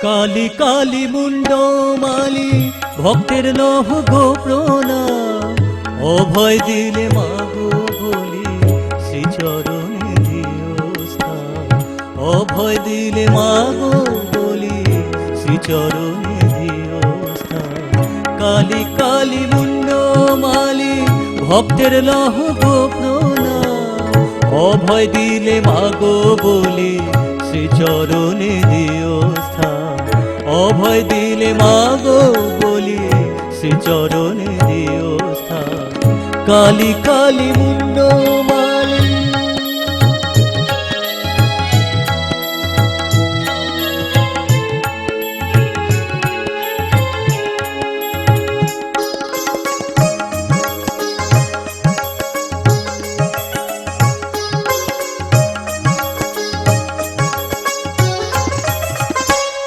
কালী কালী মুন্ড মালি ভক্তের লহ গো প্রণাম, অভয় দিলে মাগো বলি শ্রীচরণে দিও স্থান। অভয় দিলে মাগো বলি শ্রীচরণে দিও স্থান। কালী কালী মুন্ড মালি ভক্তের লহ গো প্রণাম, অভয় দিলে মাগো বলি শ্রীচরণে দিও স্থান। অভয় দিলে মাগো বলি শ্রীচরণে দিও স্থান। কালী কালী মুন্ড মালি।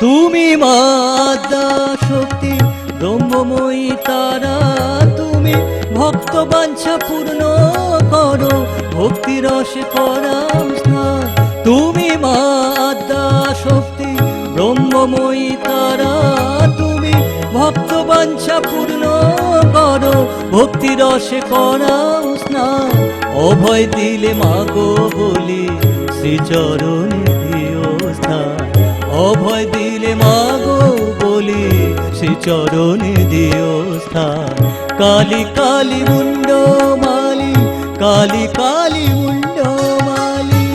তুমি মা আদ্যা শক্তি ব্রহ্মময়ী তারা, তুমি ভক্ত বাঞ্ছা পূর্ণ করো ভক্তি রসে করাও স্নান। তুমি মা আদ্যা শক্তি ব্রহ্মময়ী তারা, তুমি ভক্ত বাঞ্ছা পূর্ণ করো ভক্তি রসে করাও স্নান। অভয় দিলে মাগো বলি শ্রীচরণে দিও স্থান। অভয় দিলে মাগো বলি শ্রীচরণে দিও স্থান। কালী কালী মুন্ড মালি, কালী কালী মুন্ড মালি।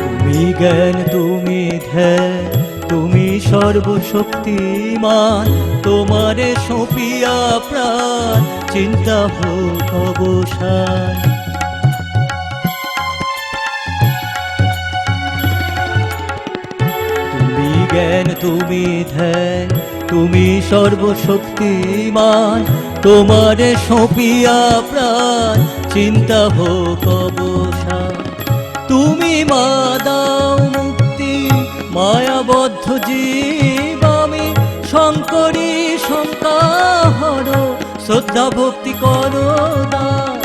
তুমি জ্ঞান তুমি ধ্যান তুমি সর্বশক্তিমান, তোমারে সঁপিয়া প্রাণ চিন্তা হোক অবসান। তুমি জ্ঞান তুমি ধ্যান তুমি সর্বশক্তিমান, তোমারে সঁপিয়া প্রাণ চিন্তা হোক অবসান। তুমি মা দাও মুক্তি মায়াবদ্ধ জীব আমি শঙ্করী শঙ্কা হর, শ্রদ্ধা ভক্তি করো দান।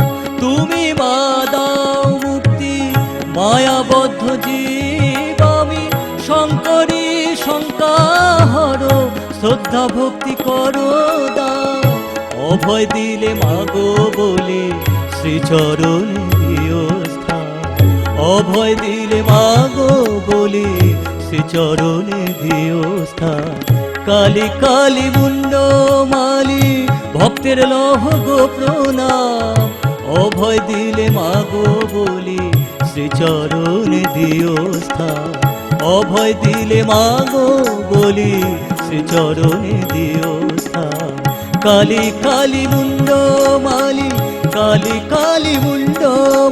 তুমি মা দাও মুক্তি মায়াবদ্ধ জীব আমি শঙ্করী শঙ্কা হর, শ্রদ্ধা ভক্তি করো দান। অভয় দিলে মাগো বলি শ্রীচরণে দিও স্থান। অভয় দিলে মাগো বলি শ্রীচরণে দিও স্থান। কালী কালী মুন্ড মালি ভক্তের লহ গো প্রণাম, অভয় দিলে মাগো বলি শ্রীচরণে দিও স্থান। অভয় দিলে মাগো বলি শ্রীচরণে দিও স্থান। কালী কালী মুন্ড মালি, কালী কালী মুন্ড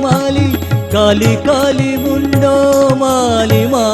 মালি, কালী কালী মুন্ড মালি মা।